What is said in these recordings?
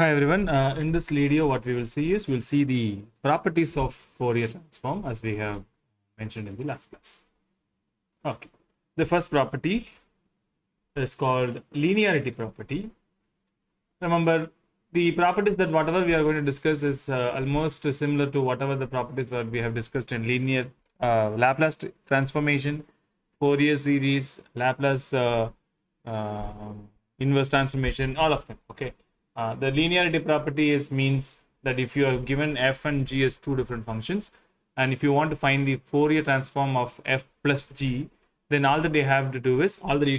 Hi everyone. In this video, what we will see is we'll see the properties of Fourier transform as we have mentioned in the last class. Okay. The first property is called linearity property. Remember, the properties that whatever we are going to discuss is almost similar to whatever the properties that we have discussed in linear Laplace transformation, Fourier series, Laplace inverse transformation, all of them. Okay. The linearity property means that if you are given f and g as two different functions, and if you want to find the Fourier transform of f plus g, then all that you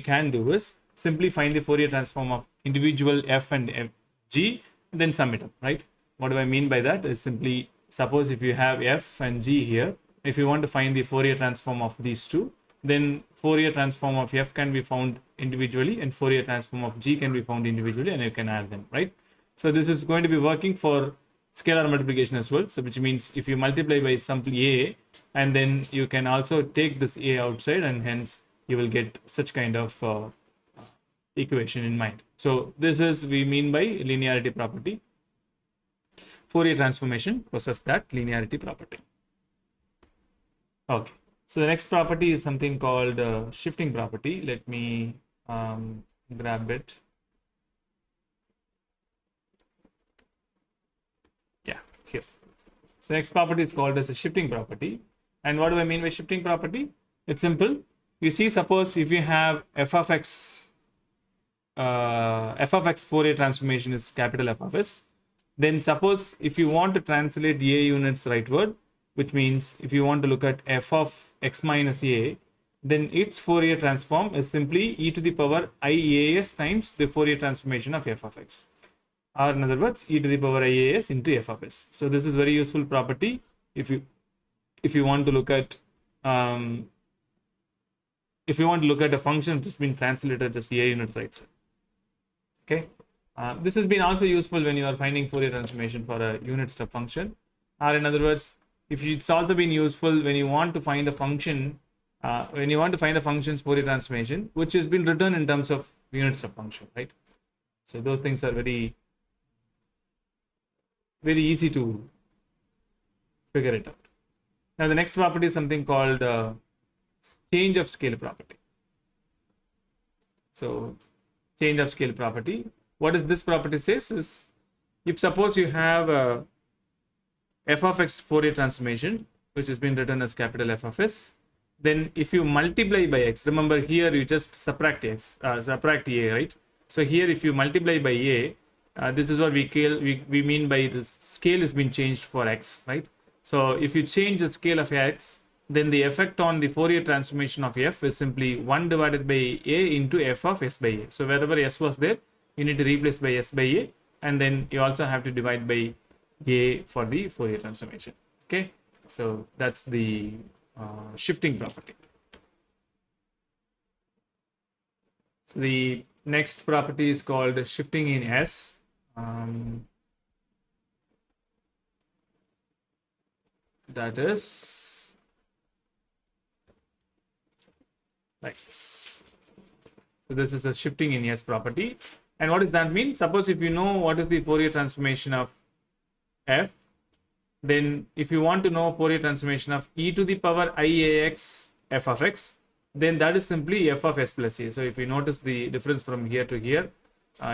can do is simply find the Fourier transform of individual f and g, then sum it up, right? What do I mean by that is simply, suppose if you have f and g here, if you want to find the Fourier transform of these two, then Fourier transform of f can be found individually and Fourier transform of g can be found individually, and you can add them, right? So this is going to be working for scalar multiplication as well. So which means if you multiply by something a, and then you can also take this a outside, and hence you will get such kind of equation in mind. So this is we mean by linearity property. Fourier transformation possess that linearity property. Okay. So the next property is something called shifting property. Let me grab it. Yeah, here. So next property is called as a shifting property. And what do I mean by shifting property? It's simple. You see, suppose if you have f of x Fourier transformation is capital F of s, then suppose if you want to translate a units rightward, which means if you want to look at f of x minus a, then its Fourier transform is simply e to the power ias times the Fourier transformation of f of x, or in other words, e to the power ias into f of s. So this is very useful property if you want to look at a function which has been translated just a units right side. Okay. This has been also useful when you are finding Fourier transformation for a unit step function, or in other words, it's also been useful when you want to find a function, function's Fourier transformation, which has been written in terms of unit step function, right? So those things are very, very easy to figure it out. Now the next property is something called change of scale property. So change of scale property. What is this property says is, if suppose you have f of x Fourier transformation, which has been written as capital F of s, then if you multiply by x, remember here you just subtract x, subtract a, right? So here if you multiply by a, this is what we mean by this scale has been changed for x, right? So if you change the scale of x, then the effect on the Fourier transformation of f is simply 1 divided by a into f of s by a. So wherever s was there, you need to replace by s by a, and then you also have to divide by a for the Fourier transformation. Okay, so that's the shifting property. So the next property is called shifting in S. That is like this. So this is a shifting in S property. And what does that mean? Suppose if you know what is the Fourier transformation of f, then if you want to know Fourier transformation of e to the power iax f of x, then that is simply f of s plus a. So if you notice the difference from here to here,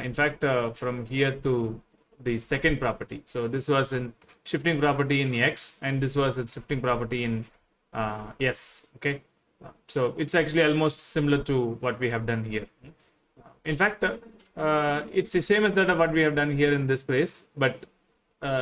in fact from here to the second property, so this was in shifting property in x, and this was its shifting property in s. Okay, so it's actually almost similar to what we have done here. In fact, it's the same as that of what we have done here in this place, but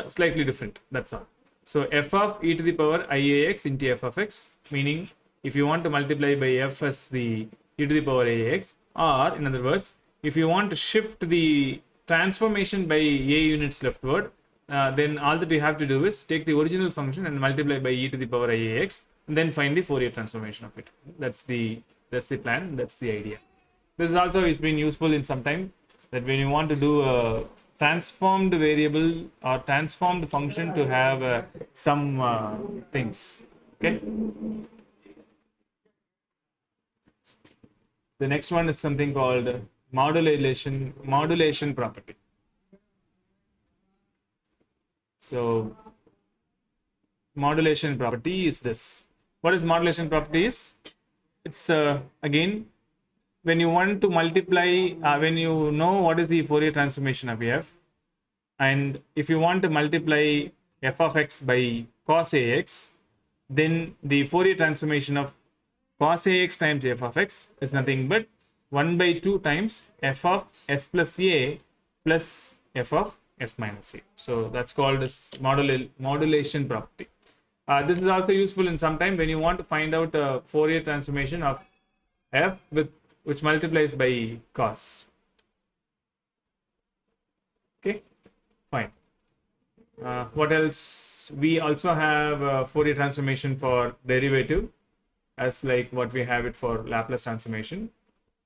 slightly different, that's all. So f of e to the power iax into f of x, meaning if you want to multiply by f as the e to the power iax, or in other words, if you want to shift the transformation by a units leftward, then all that you have to do is take the original function and multiply by e to the power iax, and then find the Fourier transformation of it. That's the plan, that's the idea. This also has been useful in some time, that when you want to do a transformed variable or transformed function to have some things. Okay. The next one is something called modulation property. So modulation property is this. What is modulation property is? It's again, when you want to multiply, when you know what is the Fourier transformation of f, and if you want to multiply f of x by cos ax, then the Fourier transformation of cos ax times f of x is nothing but 1 by 2 times f of s plus a plus f of s minus a. So that's called as modulation property. This is also useful in some time when you want to find out a Fourier transformation of f which multiplies by cos. Okay, fine. What else? We also have a Fourier transformation for derivative, as like what we have it for Laplace transformation.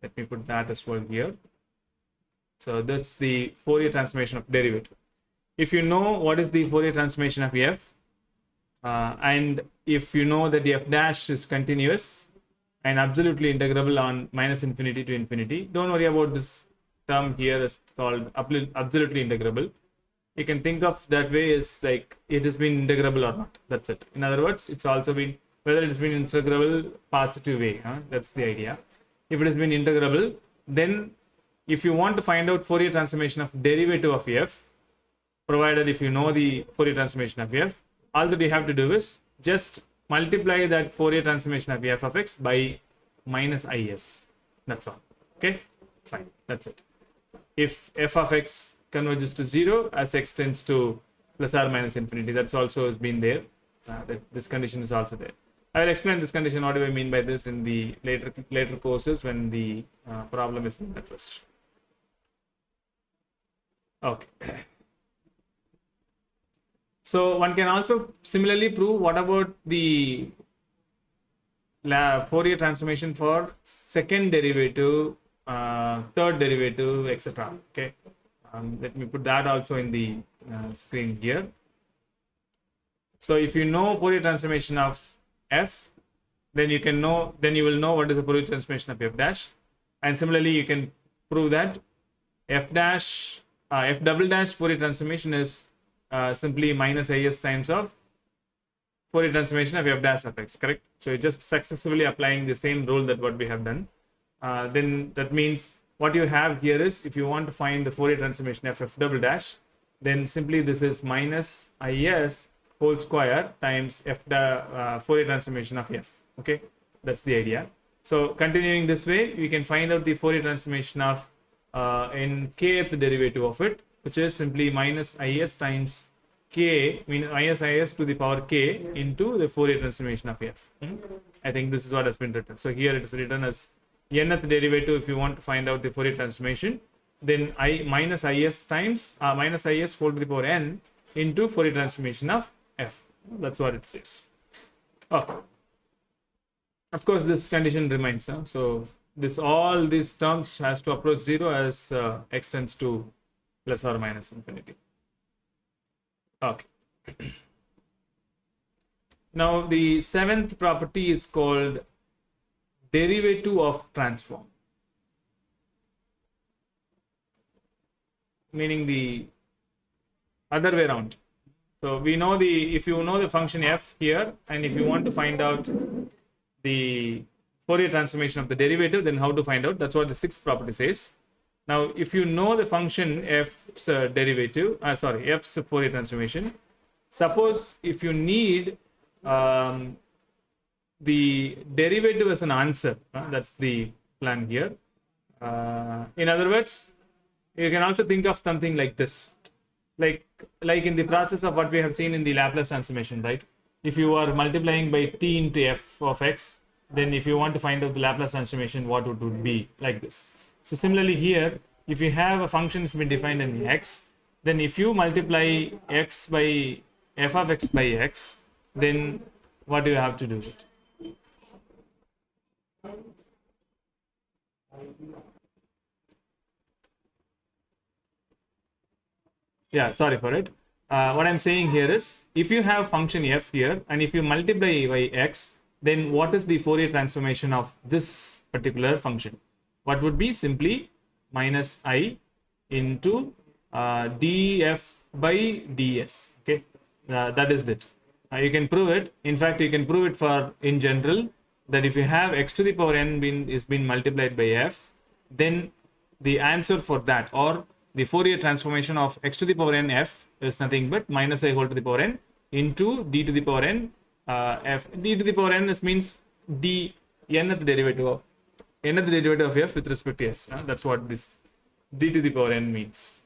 Let me put that as well here. So that's the Fourier transformation of derivative. If you know what is the Fourier transformation of f, and if you know that the f dash is continuous and absolutely integrable on minus infinity to infinity, don't worry about this term here is called absolutely integrable. You can think of that way as like it has been integrable or not. That's it. In other words, it's also been, whether it has been integrable positive way, that's the idea. If it has been integrable, then if you want to find out Fourier transformation of derivative of f, provided if you know the Fourier transformation of f, all that you have to do is just multiply that Fourier transformation of f of x by minus is. That's all. Okay, fine. That's it. If f of x converges to 0 as x tends to plus or minus infinity, that's also has been there. This condition is also there. I will explain this condition. What do I mean by this in the later courses when the problem is being addressed. Okay. So one can also similarly prove what about the Fourier transformation for second derivative, third derivative, etc. Okay. Let me put that also in the screen here. So if you know Fourier transformation of f, then you will know what is the Fourier transformation of f dash, and similarly you can prove that f double dash Fourier transformation is simply minus is times of Fourier transformation of f dash of x, correct? So you're just successfully applying the same rule that what we have done. Then that means what you have here is, if you want to find the Fourier transformation of f double dash, then simply this is minus is whole square times Fourier transformation of f. Okay, that's the idea. So continuing this way, we can find out the Fourier transformation of in kth derivative of it, which is simply minus is times k, minus is to the power k into the Fourier transformation of f. I think this is what has been written. So here it is written as nth derivative. If you want to find out the Fourier transformation, then minus is times minus is whole to the power n into Fourier transformation of f. That's what it says. Okay. Of course, this condition remains. So all these terms has to approach 0 as x tends to plus or minus infinity. Okay. Now the seventh property is called derivative of transform, meaning the other way around. So we know if you know the function f here, and if you want to find out the Fourier transformation of the derivative, then how to find out? That's what the sixth property says. Now, if you know the function f's derivative, f's Fourier transformation, suppose if you need the derivative as an answer, that's the plan here. In other words, you can also think of something like this, like in the process of what we have seen in the Laplace transformation, right? If you are multiplying by t into f of x, then if you want to find out the Laplace transformation, what it would be like this. So similarly here, if you have a function that's been defined in x, then if you multiply x by f of x by x, then what do you have to do? Yeah, sorry for it. What I'm saying here is, if you have function f here, and if you multiply by x, then what is the Fourier transformation of this particular function? What would be? Simply minus I into df by ds. Okay, that is it. You can prove it. In fact, you can prove it for in general that if you have x to the power n is being multiplied by f, then the answer for that, or the Fourier transformation of x to the power n f, is nothing but minus I whole to the power n into d to the power n f. D to the power n means d nth derivative of f with respect to s. That's what this d to the power n means.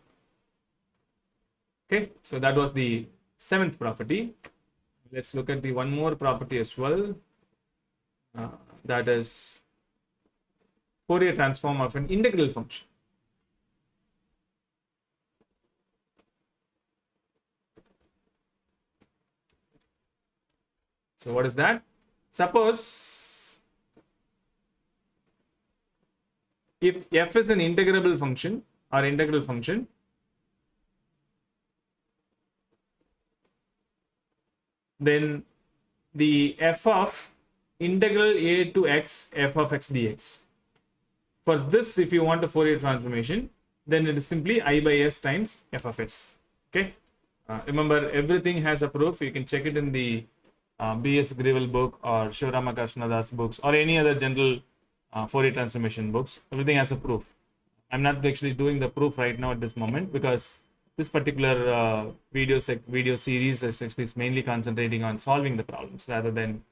Okay, so that was the 7th property. Let's look at the one more property as well. That is Fourier transform of an integral function. So what is that? Suppose if f is an integrable function or integral function, then the f of integral a to x f of x dx. For this, if you want a Fourier transformation, then it is simply I by s times f of s. Okay. Remember, everything has a proof. You can check it in the B.S. Grewal book or Shivrama Krishnada's books or any other general Fourier transformation books. Everything has a proof. I'm not actually doing the proof right now at this moment because this particular video series is actually mainly concentrating on solving the problems rather than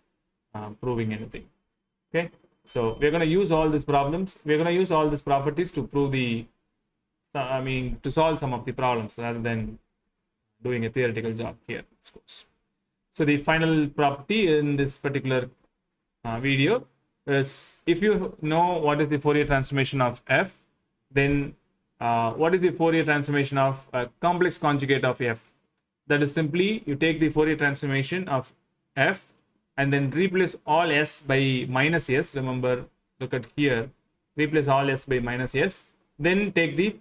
proving anything. Okay, so we're going to use all these problems. We're going to use all these properties to prove to solve some of the problems rather than doing a theoretical job here in this course. So the final property in this particular video is, if you know what is the Fourier transformation of f, then what is the Fourier transformation of a complex conjugate of f? That is simply you take the Fourier transformation of f and then replace all s by minus s. Remember, look at here, replace all s by minus s, then take the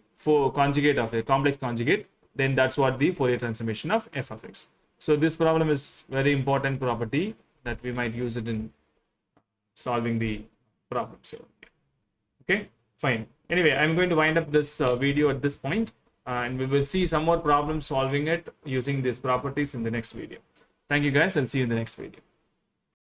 conjugate of a complex conjugate, then that's what the Fourier transformation of f of x. So this problem is very important property that we might use it in solving the problems here. Okay, fine. Anyway, I'm going to wind up this video at this point, and we will see some more problems solving it using these properties in the next video. Thank you guys, and see you in the next video.